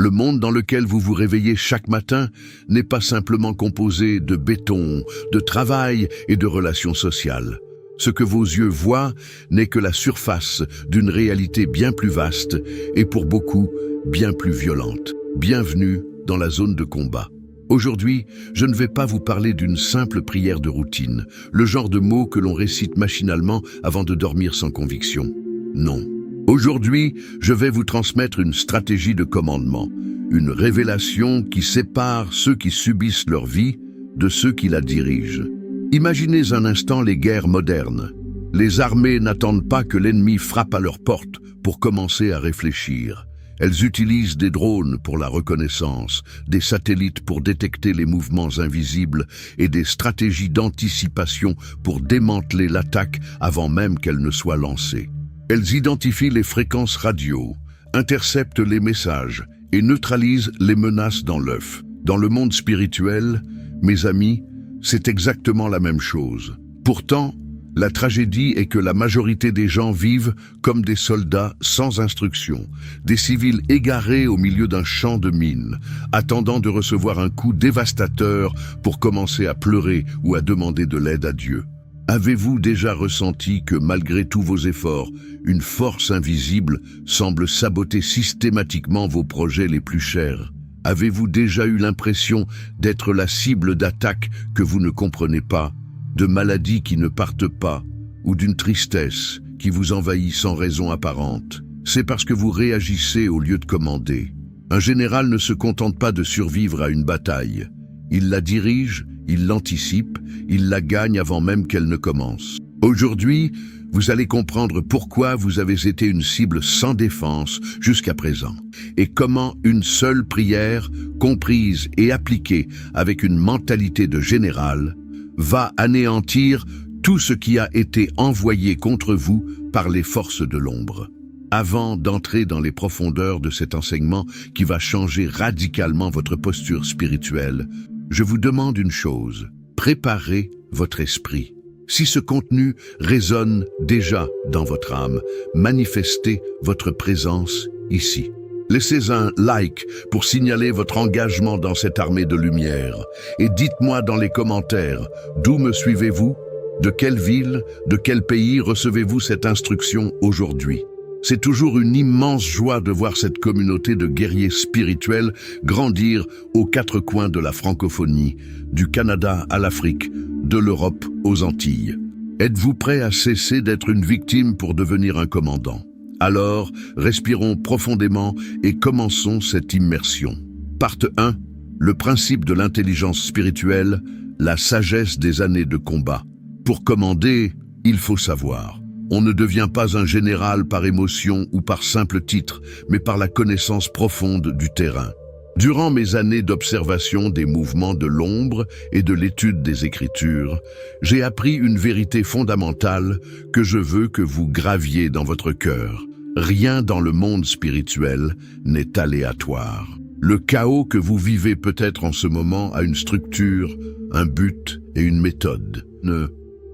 Le monde dans lequel vous vous réveillez chaque matin n'est pas simplement composé de béton, de travail et de relations sociales. Ce que vos yeux voient n'est que la surface d'une réalité bien plus vaste et pour beaucoup, bien plus violente. Bienvenue dans la zone de combat. Aujourd'hui, je ne vais pas vous parler d'une simple prière de routine, le genre de mots que l'on récite machinalement avant de dormir sans conviction. Non. Aujourd'hui, je vais vous transmettre une stratégie de commandement, une révélation qui sépare ceux qui subissent leur vie de ceux qui la dirigent. Imaginez un instant les guerres modernes. Les armées n'attendent pas que l'ennemi frappe à leur porte pour commencer à réfléchir. Elles utilisent des drones pour la reconnaissance, des satellites pour détecter les mouvements invisibles et des stratégies d'anticipation pour démanteler l'attaque avant même qu'elle ne soit lancée. Elles identifient les fréquences radio, interceptent les messages et neutralisent les menaces dans l'œuf. Dans le monde spirituel, mes amis, c'est exactement la même chose. Pourtant, la tragédie est que la majorité des gens vivent comme des soldats sans instruction, des civils égarés au milieu d'un champ de mines, attendant de recevoir un coup dévastateur pour commencer à pleurer ou à demander de l'aide à Dieu. Avez-vous déjà ressenti que malgré tous vos efforts, une force invisible semble saboter systématiquement vos projets les plus chers? Avez-vous déjà eu l'impression d'être la cible d'attaques que vous ne comprenez pas, de maladies qui ne partent pas, ou d'une tristesse qui vous envahit sans raison apparente? C'est parce que vous réagissez au lieu de commander. Un général ne se contente pas de survivre à une bataille. Il la dirige, il l'anticipe, il la gagne avant même qu'elle ne commence. Aujourd'hui, vous allez comprendre pourquoi vous avez été une cible sans défense jusqu'à présent et comment une seule prière, comprise et appliquée avec une mentalité de général, va anéantir tout ce qui a été envoyé contre vous par les forces de l'ombre. Avant d'entrer dans les profondeurs de cet enseignement qui va changer radicalement votre posture spirituelle, je vous demande une chose, préparez votre esprit. Si ce contenu résonne déjà dans votre âme, manifestez votre présence ici. Laissez un like pour signaler votre engagement dans cette armée de lumière. Et dites-moi dans les commentaires, d'où me suivez-vous? De quelle ville, de quel pays recevez-vous cette instruction aujourd'hui? C'est toujours une immense joie de voir cette communauté de guerriers spirituels grandir aux quatre coins de la francophonie, du Canada à l'Afrique, de l'Europe aux Antilles. Êtes-vous prêt à cesser d'être une victime pour devenir un commandant? Alors, respirons profondément et commençons cette immersion. Partie 1. Le principe de l'intelligence spirituelle, la sagesse des années de combat. Pour commander, il faut savoir. On ne devient pas un général par émotion ou par simple titre, mais par la connaissance profonde du terrain. Durant mes années d'observation des mouvements de l'ombre et de l'étude des Écritures, j'ai appris une vérité fondamentale que je veux que vous graviez dans votre cœur. Rien dans le monde spirituel n'est aléatoire. Le chaos que vous vivez peut-être en ce moment a une structure, un but et une méthode.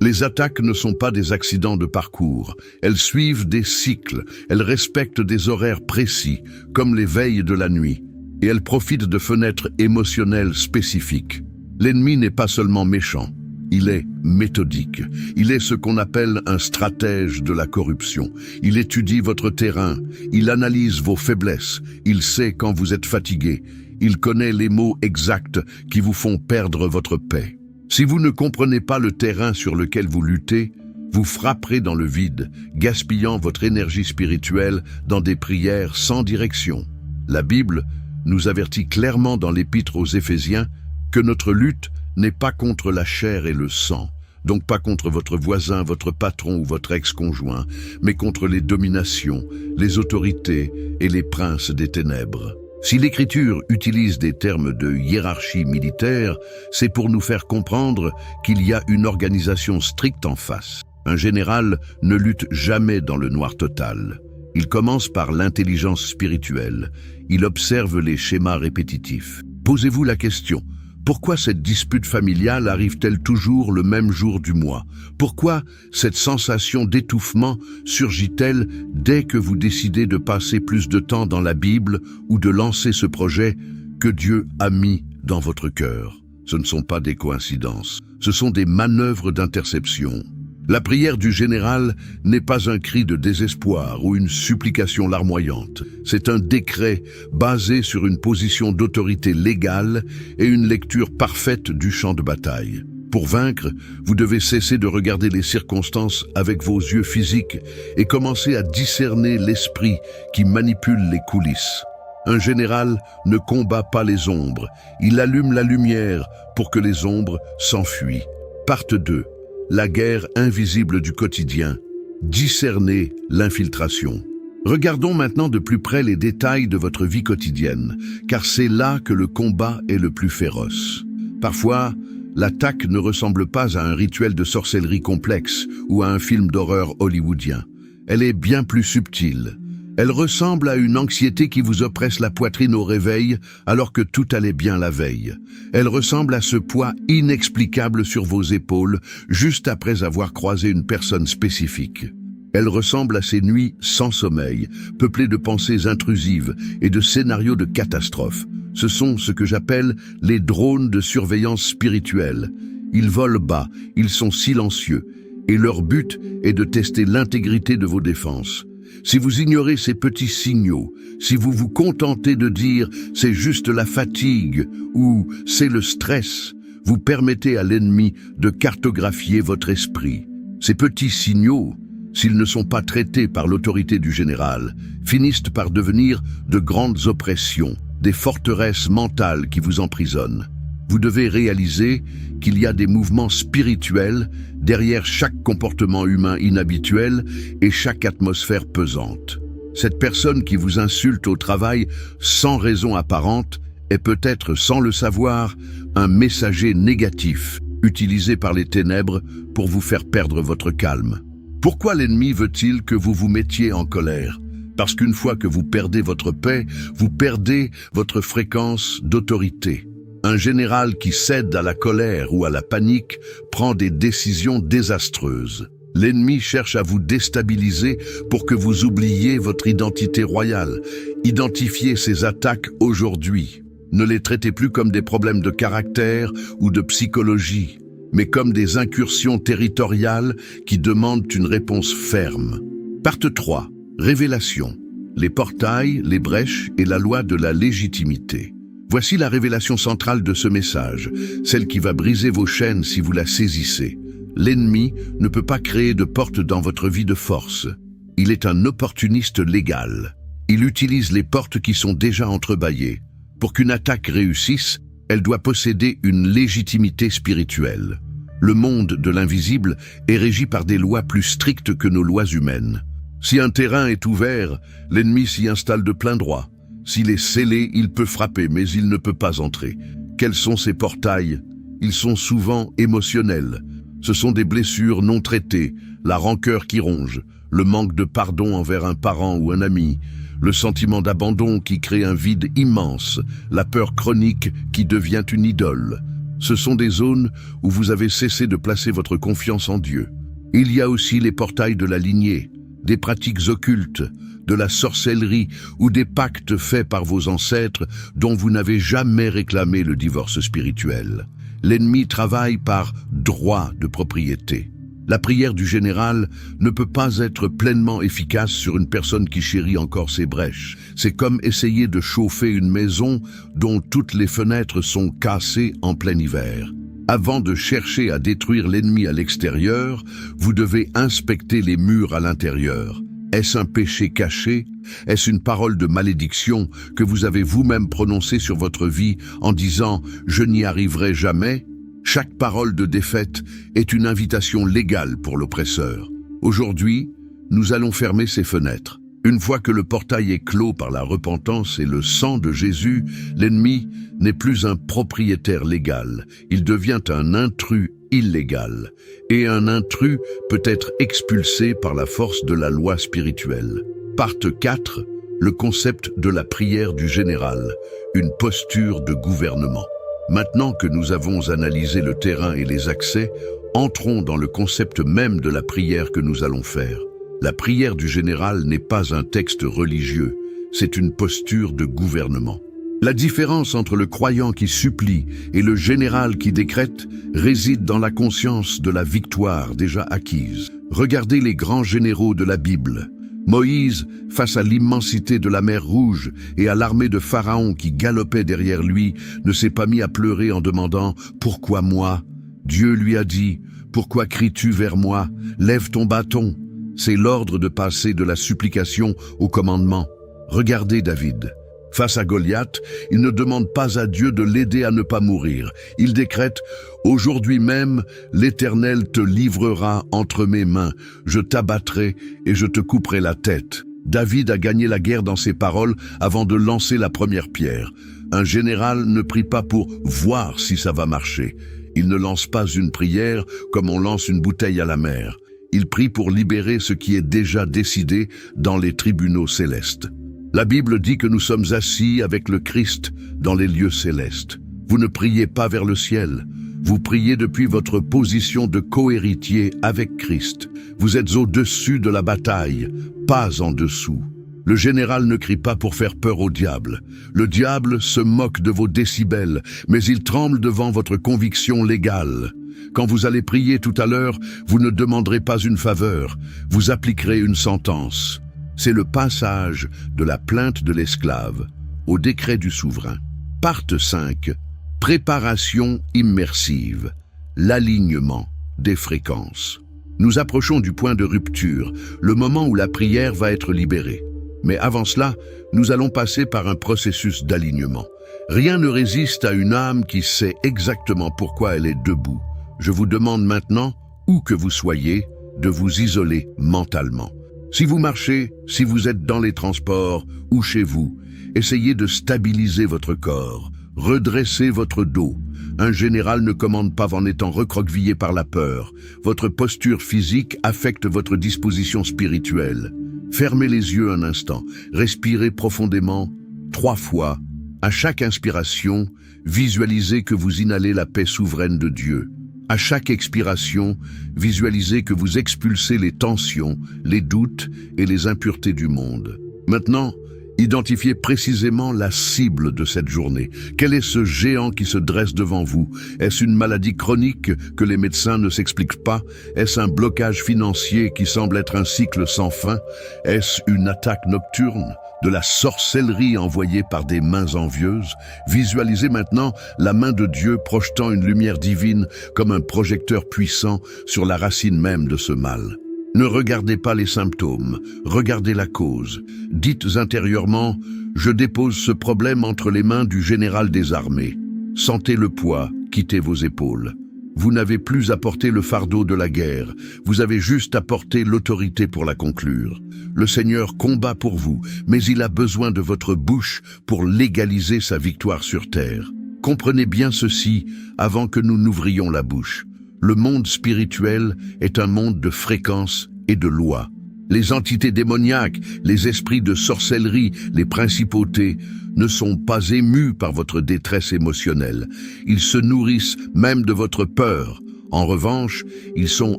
Les attaques ne sont pas des accidents de parcours, elles suivent des cycles, elles respectent des horaires précis, comme les veilles de la nuit, et elles profitent de fenêtres émotionnelles spécifiques. L'ennemi n'est pas seulement méchant, il est méthodique, il est ce qu'on appelle un stratège de la corruption. Il étudie votre terrain, il analyse vos faiblesses, il sait quand vous êtes fatigué, il connaît les mots exacts qui vous font perdre votre paix. Si vous ne comprenez pas le terrain sur lequel vous luttez, vous frapperez dans le vide, gaspillant votre énergie spirituelle dans des prières sans direction. La Bible nous avertit clairement dans l'Épître aux Éphésiens que notre lutte n'est pas contre la chair et le sang, donc pas contre votre voisin, votre patron ou votre ex-conjoint, mais contre les dominations, les autorités et les princes des ténèbres. Si l'Écriture utilise des termes de hiérarchie militaire, c'est pour nous faire comprendre qu'il y a une organisation stricte en face. Un général ne lutte jamais dans le noir total. Il commence par l'intelligence spirituelle. Il observe les schémas répétitifs. Posez-vous la question, Pourquoi cette dispute familiale arrive-t-elle toujours le même jour du mois? Pourquoi cette sensation d'étouffement surgit-elle dès que vous décidez de passer plus de temps dans la Bible ou de lancer ce projet que Dieu a mis dans votre cœur? Ce ne sont pas des coïncidences, ce sont des manœuvres d'interception. La prière du général n'est pas un cri de désespoir ou une supplication larmoyante. C'est un décret basé sur une position d'autorité légale et une lecture parfaite du champ de bataille. Pour vaincre, vous devez cesser de regarder les circonstances avec vos yeux physiques et commencer à discerner l'esprit qui manipule les coulisses. Un général ne combat pas les ombres, il allume la lumière pour que les ombres s'enfuient. Parte 2. La guerre invisible du quotidien. Discerner l'infiltration. Regardons maintenant de plus près les détails de votre vie quotidienne, car c'est là que le combat est le plus féroce. Parfois, l'attaque ne ressemble pas à un rituel de sorcellerie complexe ou à un film d'horreur hollywoodien. Elle est bien plus subtile. Elle ressemble à une anxiété qui vous oppresse la poitrine au réveil alors que tout allait bien la veille. Elle ressemble à ce poids inexplicable sur vos épaules juste après avoir croisé une personne spécifique. Elle ressemble à ces nuits sans sommeil, peuplées de pensées intrusives et de scénarios de catastrophe. Ce sont ce que j'appelle les drones de surveillance spirituelle. Ils volent bas, ils sont silencieux, et leur but est de tester l'intégrité de vos défenses. Si vous ignorez ces petits signaux, si vous vous contentez de dire « c'est juste la fatigue » ou « c'est le stress », vous permettez à l'ennemi de cartographier votre esprit. Ces petits signaux, s'ils ne sont pas traités par l'autorité du général, finissent par devenir de grandes oppressions, des forteresses mentales qui vous emprisonnent. Vous devez réaliser qu'il y a des mouvements spirituels derrière chaque comportement humain inhabituel et chaque atmosphère pesante. Cette personne qui vous insulte au travail sans raison apparente est peut-être, sans le savoir, un messager négatif utilisé par les ténèbres pour vous faire perdre votre calme. Pourquoi l'ennemi veut-il que vous vous mettiez en colère? Parce qu'une fois que vous perdez votre paix, vous perdez votre fréquence d'autorité. Un général qui cède à la colère ou à la panique prend des décisions désastreuses. L'ennemi cherche à vous déstabiliser pour que vous oubliez votre identité royale. Identifiez ces attaques aujourd'hui. Ne les traitez plus comme des problèmes de caractère ou de psychologie, mais comme des incursions territoriales qui demandent une réponse ferme. Parte 3. Révélation. Les portails, les brèches et la loi de la légitimité. Voici la révélation centrale de ce message, celle qui va briser vos chaînes si vous la saisissez. L'ennemi ne peut pas créer de porte dans votre vie de force. Il est un opportuniste légal. Il utilise les portes qui sont déjà entrebâillées. Pour qu'une attaque réussisse, elle doit posséder une légitimité spirituelle. Le monde de l'invisible est régi par des lois plus strictes que nos lois humaines. Si un terrain est ouvert, l'ennemi s'y installe de plein droit. S'il est scellé, il peut frapper, mais il ne peut pas entrer. Quels sont ces portails? Ils sont souvent émotionnels. Ce sont des blessures non traitées, la rancœur qui ronge, le manque de pardon envers un parent ou un ami, le sentiment d'abandon qui crée un vide immense, la peur chronique qui devient une idole. Ce sont des zones où vous avez cessé de placer votre confiance en Dieu. Il y a aussi les portails de la lignée, des pratiques occultes, de la sorcellerie ou des pactes faits par vos ancêtres dont vous n'avez jamais réclamé le divorce spirituel. L'ennemi travaille par droit de propriété. La prière du général ne peut pas être pleinement efficace sur une personne qui chérit encore ses brèches. C'est comme essayer de chauffer une maison dont toutes les fenêtres sont cassées en plein hiver. Avant de chercher à détruire l'ennemi à l'extérieur, vous devez inspecter les murs à l'intérieur. Est-ce un péché caché? Est-ce une parole de malédiction que vous avez vous-même prononcée sur votre vie en disant « je n'y arriverai jamais » ? Chaque parole de défaite est une invitation légale pour l'oppresseur. Aujourd'hui, nous allons fermer ces fenêtres. Une fois que le portail est clos par la repentance et le sang de Jésus, l'ennemi n'est plus un propriétaire légal, il devient un intrus illégal. Et un intrus peut être expulsé par la force de la loi spirituelle. Parte 4, le concept de la prière du général, une posture de gouvernement. Maintenant que nous avons analysé le terrain et les accès, entrons dans le concept même de la prière que nous allons faire. La prière du général n'est pas un texte religieux, c'est une posture de gouvernement. La différence entre le croyant qui supplie et le général qui décrète réside dans la conscience de la victoire déjà acquise. Regardez les grands généraux de la Bible. Moïse, face à l'immensité de la mer Rouge et à l'armée de Pharaon qui galopait derrière lui, ne s'est pas mis à pleurer en demandant « Pourquoi moi ?» Dieu lui a dit « Pourquoi cries-tu vers moi? Lève ton bâton !» C'est l'ordre de passer de la supplication au commandement. Regardez David. Face à Goliath, il ne demande pas à Dieu de l'aider à ne pas mourir. Il décrète « Aujourd'hui même, l'Éternel te livrera entre mes mains. Je t'abattrai et je te couperai la tête. » David a gagné la guerre dans ses paroles avant de lancer la première pierre. Un général ne prie pas pour voir si ça va marcher. Il ne lance pas une prière comme on lance une bouteille à la mer. Il prie pour libérer ce qui est déjà décidé dans les tribunaux célestes. La Bible dit que nous sommes assis avec le Christ dans les lieux célestes. Vous ne priez pas vers le ciel. Vous priez depuis votre position de cohéritier avec Christ. Vous êtes au-dessus de la bataille, pas en dessous. Le général ne crie pas pour faire peur au diable. Le diable se moque de vos décibels, mais il tremble devant votre conviction légale. Quand vous allez prier tout à l'heure, vous ne demanderez pas une faveur, vous appliquerez une sentence. C'est le passage de la plainte de l'esclave au décret du souverain. Parte 5. Préparation immersive. L'alignement des fréquences. Nous approchons du point de rupture, le moment où la prière va être libérée. Mais avant cela, nous allons passer par un processus d'alignement. Rien ne résiste à une âme qui sait exactement pourquoi elle est debout. Je vous demande maintenant, où que vous soyez, de vous isoler mentalement. Si vous marchez, si vous êtes dans les transports ou chez vous, essayez de stabiliser votre corps, redressez votre dos. Un général ne commande pas en étant recroquevillé par la peur. Votre posture physique affecte votre disposition spirituelle. Fermez les yeux un instant, respirez profondément 3 fois. À chaque inspiration, visualisez que vous inhalez la paix souveraine de Dieu. À chaque expiration, visualisez que vous expulsez les tensions, les doutes et les impuretés du monde. Maintenant, identifiez précisément la cible de cette journée. Quel est ce géant qui se dresse devant vous? Est-ce une maladie chronique que les médecins ne s'expliquent pas? Est-ce un blocage financier qui semble être un cycle sans fin? Est-ce une attaque nocturne? De la sorcellerie envoyée par des mains envieuses? Visualisez maintenant la main de Dieu projetant une lumière divine comme un projecteur puissant sur la racine même de ce mal. Ne regardez pas les symptômes, regardez la cause. Dites intérieurement « Je dépose ce problème entre les mains du général des armées ». Sentez le poids quitter vos épaules. Vous n'avez plus à porter le fardeau de la guerre, vous avez juste à porter l'autorité pour la conclure. Le Seigneur combat pour vous, mais il a besoin de votre bouche pour légaliser sa victoire sur terre. Comprenez bien ceci avant que nous n'ouvrions la bouche. Le monde spirituel est un monde de fréquences et de lois. Les entités démoniaques, les esprits de sorcellerie, les principautés ne sont pas émus par votre détresse émotionnelle. Ils se nourrissent même de votre peur. En revanche, ils sont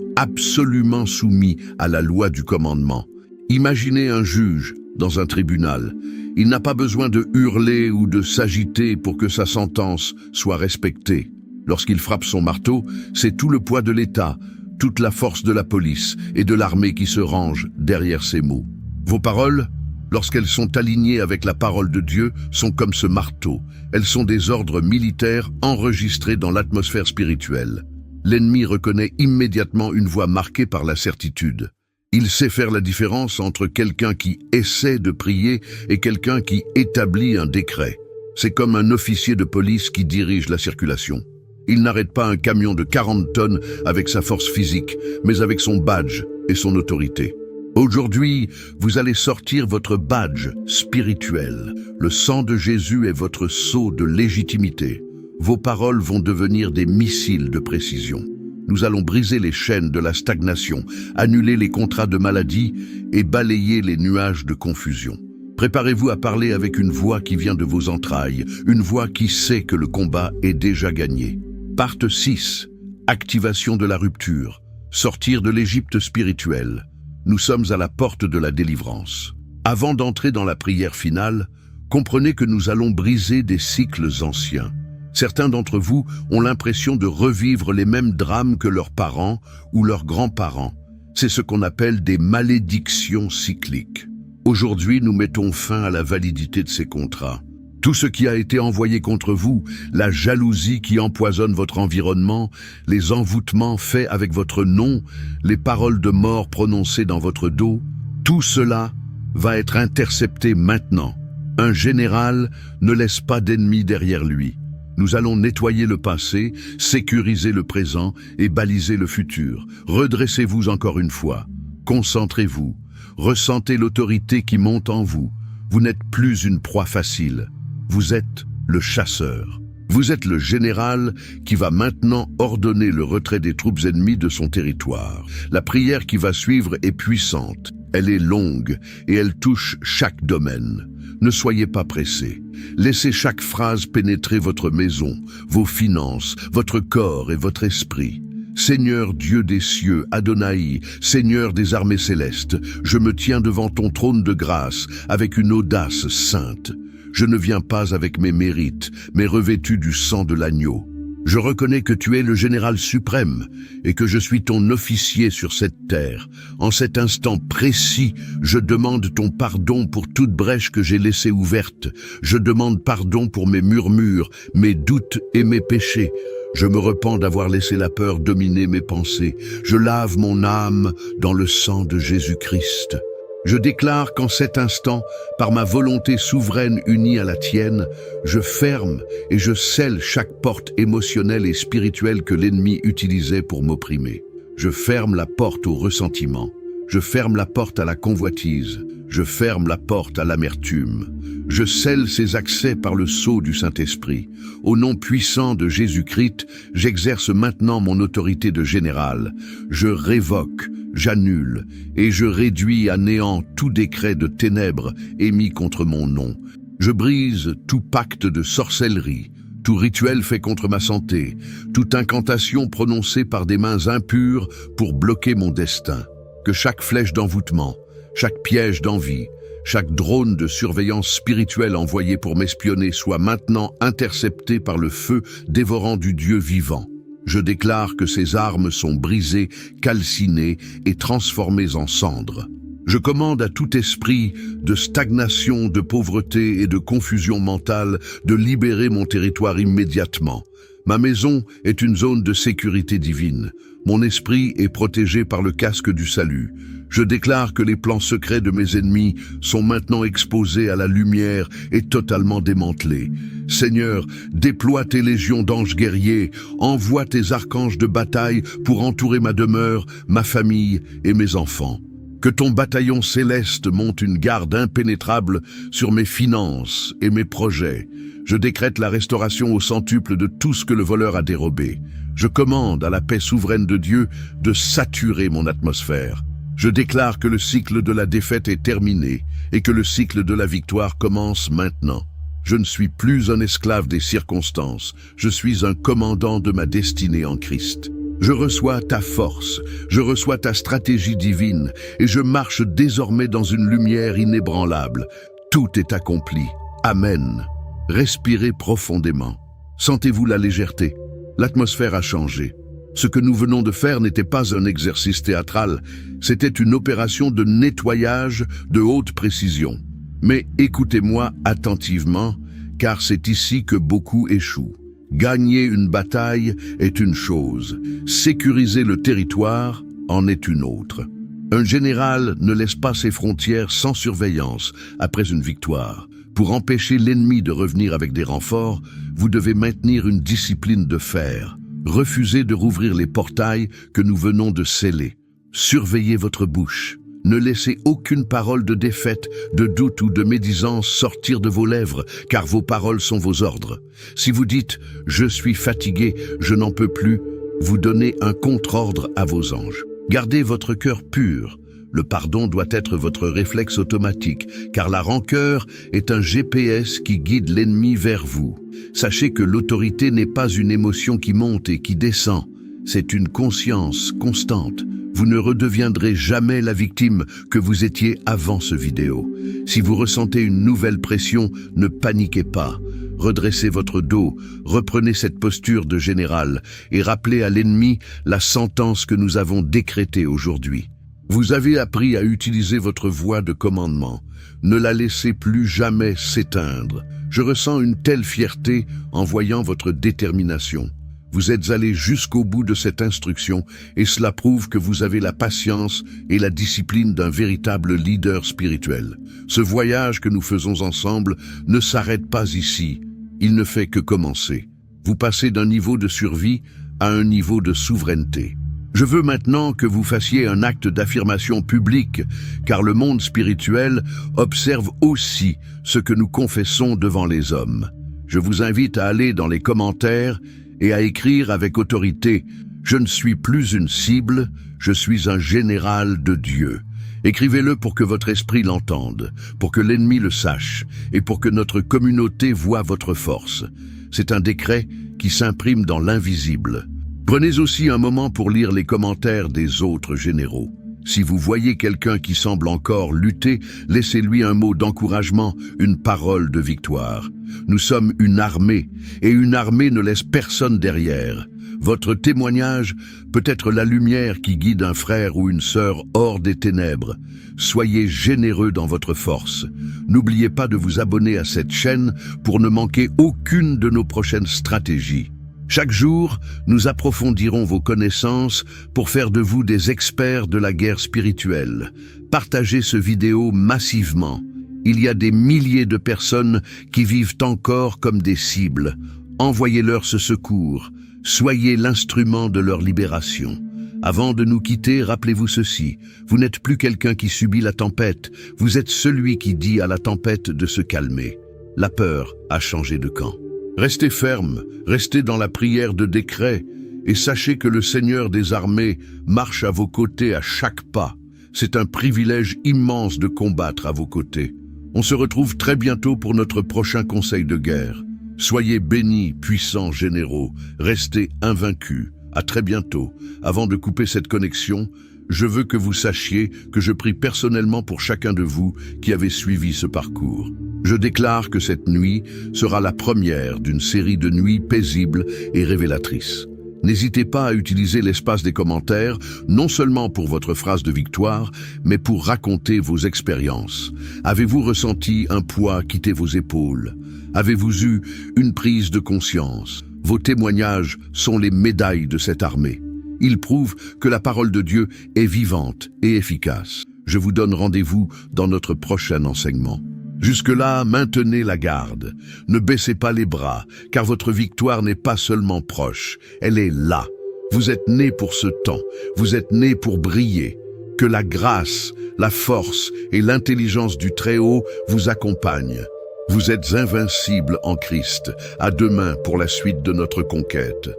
absolument soumis à la loi du commandement. Imaginez un juge dans un tribunal. Il n'a pas besoin de hurler ou de s'agiter pour que sa sentence soit respectée. Lorsqu'il frappe son marteau, c'est tout le poids de l'État, toute la force de la police et de l'armée qui se range derrière ces mots. Vos paroles, lorsqu'elles sont alignées avec la parole de Dieu, sont comme ce marteau. Elles sont des ordres militaires enregistrés dans l'atmosphère spirituelle. L'ennemi reconnaît immédiatement une voix marquée par la certitude. Il sait faire la différence entre quelqu'un qui essaie de prier et quelqu'un qui établit un décret. C'est comme un officier de police qui dirige la circulation. Il n'arrête pas un camion de 40 tonnes avec sa force physique, mais avec son badge et son autorité. Aujourd'hui, vous allez sortir votre badge spirituel. Le sang de Jésus est votre sceau de légitimité. Vos paroles vont devenir des missiles de précision. Nous allons briser les chaînes de la stagnation, annuler les contrats de maladie et balayer les nuages de confusion. Préparez-vous à parler avec une voix qui vient de vos entrailles, une voix qui sait que le combat est déjà gagné. Parte 6. Activation de la rupture. Sortir de l'Égypte spirituelle. Nous sommes à la porte de la délivrance. Avant d'entrer dans la prière finale, comprenez que nous allons briser des cycles anciens. Certains d'entre vous ont l'impression de revivre les mêmes drames que leurs parents ou leurs grands-parents. C'est ce qu'on appelle des malédictions cycliques. Aujourd'hui, nous mettons fin à la validité de ces contrats. Tout ce qui a été envoyé contre vous, la jalousie qui empoisonne votre environnement, les envoûtements faits avec votre nom, les paroles de mort prononcées dans votre dos, tout cela va être intercepté maintenant. Un général ne laisse pas d'ennemis derrière lui. Nous allons nettoyer le passé, sécuriser le présent et baliser le futur. Redressez-vous encore une fois. Concentrez-vous. Ressentez l'autorité qui monte en vous. Vous n'êtes plus une proie facile. Vous êtes le chasseur. Vous êtes le général qui va maintenant ordonner le retrait des troupes ennemies de son territoire. La prière qui va suivre est puissante. Elle est longue et elle touche chaque domaine. Ne soyez pas pressés. Laissez chaque phrase pénétrer votre maison, vos finances, votre corps et votre esprit. Seigneur Dieu des cieux, Adonai, Seigneur des armées célestes, je me tiens devant ton trône de grâce avec une audace sainte. Je ne viens pas avec mes mérites, mais revêtu du sang de l'agneau. Je reconnais que tu es le général suprême et que je suis ton officier sur cette terre. En cet instant précis, je demande ton pardon pour toute brèche que j'ai laissée ouverte. Je demande pardon pour mes murmures, mes doutes et mes péchés. Je me repens d'avoir laissé la peur dominer mes pensées. Je lave mon âme dans le sang de Jésus-Christ. Je déclare qu'en cet instant, par ma volonté souveraine unie à la tienne, je ferme et je scelle chaque porte émotionnelle et spirituelle que l'ennemi utilisait pour m'opprimer. Je ferme la porte au ressentiment. Je ferme la porte à la convoitise. Je ferme la porte à l'amertume. Je scelle ses accès par le sceau du Saint-Esprit. Au nom puissant de Jésus-Christ, j'exerce maintenant mon autorité de général. Je révoque, j'annule et je réduis à néant tout décret de ténèbres émis contre mon nom. Je brise tout pacte de sorcellerie, tout rituel fait contre ma santé, toute incantation prononcée par des mains impures pour bloquer mon destin. Que chaque flèche d'envoûtement, chaque piège d'envie, chaque drone de surveillance spirituelle envoyé pour m'espionner soit maintenant intercepté par le feu dévorant du Dieu vivant. Je déclare que ces armes sont brisées, calcinées et transformées en cendres. Je commande à tout esprit de stagnation, de pauvreté et de confusion mentale de libérer mon territoire immédiatement. Ma maison est une zone de sécurité divine. Mon esprit est protégé par le casque du salut. Je déclare que les plans secrets de mes ennemis sont maintenant exposés à la lumière et totalement démantelés. Seigneur, déploie tes légions d'anges guerriers, envoie tes archanges de bataille pour entourer ma demeure, ma famille et mes enfants. Que ton bataillon céleste monte une garde impénétrable sur mes finances et mes projets. Je décrète la restauration au centuple de tout ce que le voleur a dérobé. Je commande à la paix souveraine de Dieu de saturer mon atmosphère. Je déclare que le cycle de la défaite est terminé et que le cycle de la victoire commence maintenant. Je ne suis plus un esclave des circonstances, je suis un commandant de ma destinée en Christ. Je reçois ta force, je reçois ta stratégie divine et je marche désormais dans une lumière inébranlable. Tout est accompli. Amen. Respirez profondément. Sentez-vous la légèreté? L'atmosphère a changé. Ce que nous venons de faire n'était pas un exercice théâtral, c'était une opération de nettoyage de haute précision. Mais écoutez-moi attentivement, car c'est ici que beaucoup échouent. Gagner une bataille est une chose, sécuriser le territoire en est une autre. Un général ne laisse pas ses frontières sans surveillance après une victoire. Pour empêcher l'ennemi de revenir avec des renforts, vous devez maintenir une discipline de fer. Refusez de rouvrir les portails que nous venons de sceller. Surveillez votre bouche. Ne laissez aucune parole de défaite, de doute ou de médisance sortir de vos lèvres, car vos paroles sont vos ordres. Si vous dites « Je suis fatigué, je n'en peux plus », vous donnez un contre-ordre à vos anges. Gardez votre cœur pur, Le pardon doit être votre réflexe automatique, car la rancœur est un GPS qui guide l'ennemi vers vous. Sachez que l'autorité n'est pas une émotion qui monte et qui descend, c'est une conscience constante. Vous ne redeviendrez jamais la victime que vous étiez avant ce vidéo. Si vous ressentez une nouvelle pression, ne paniquez pas. Redressez votre dos, reprenez cette posture de général et rappelez à l'ennemi la sentence que nous avons décrétée aujourd'hui. Vous avez appris à utiliser votre voix de commandement. Ne la laissez plus jamais s'éteindre. Je ressens une telle fierté en voyant votre détermination. Vous êtes allé jusqu'au bout de cette instruction et cela prouve que vous avez la patience et la discipline d'un véritable leader spirituel. Ce voyage que nous faisons ensemble ne s'arrête pas ici. Il ne fait que commencer. Vous passez d'un niveau de survie à un niveau de souveraineté. Je veux maintenant que vous fassiez un acte d'affirmation publique, car le monde spirituel observe aussi ce que nous confessons devant les hommes. Je vous invite à aller dans les commentaires et à écrire avec autorité « Je ne suis plus une cible, je suis un général de Dieu ». Écrivez-le pour que votre esprit l'entende, pour que l'ennemi le sache et pour que notre communauté voie votre force. C'est un décret qui s'imprime dans l'invisible. Prenez aussi un moment pour lire les commentaires des autres généraux. Si vous voyez quelqu'un qui semble encore lutter, laissez-lui un mot d'encouragement, une parole de victoire. Nous sommes une armée, et une armée ne laisse personne derrière. Votre témoignage peut être la lumière qui guide un frère ou une sœur hors des ténèbres. Soyez généreux dans votre force. N'oubliez pas de vous abonner à cette chaîne pour ne manquer aucune de nos prochaines stratégies. Chaque jour, nous approfondirons vos connaissances pour faire de vous des experts de la guerre spirituelle. Partagez ce vidéo massivement. Il y a des milliers de personnes qui vivent encore comme des cibles. Envoyez-leur ce secours. Soyez l'instrument de leur libération. Avant de nous quitter, rappelez-vous ceci. Vous n'êtes plus quelqu'un qui subit la tempête. Vous êtes celui qui dit à la tempête de se calmer. La peur a changé de camp. Restez ferme, restez dans la prière de décret et sachez que le Seigneur des armées marche à vos côtés à chaque pas. C'est un privilège immense de combattre à vos côtés. On se retrouve très bientôt pour notre prochain conseil de guerre. Soyez bénis, puissants généraux, restez invaincus. À très bientôt. Avant de couper cette connexion, je veux que vous sachiez que je prie personnellement pour chacun de vous qui avez suivi ce parcours. Je déclare que cette nuit sera la première d'une série de nuits paisibles et révélatrices. N'hésitez pas à utiliser l'espace des commentaires, non seulement pour votre phrase de victoire, mais pour raconter vos expériences. Avez-vous ressenti un poids quitter vos épaules? Avez-vous eu une prise de conscience? Vos témoignages sont les médailles de cette armée. Ils prouvent que la parole de Dieu est vivante et efficace. Je vous donne rendez-vous dans notre prochain enseignement. Jusque-là, maintenez la garde. Ne baissez pas les bras, car votre victoire n'est pas seulement proche, elle est là. Vous êtes nés pour ce temps, vous êtes nés pour briller. Que la grâce, la force et l'intelligence du Très-Haut vous accompagnent. Vous êtes invincibles en Christ. À demain pour la suite de notre conquête.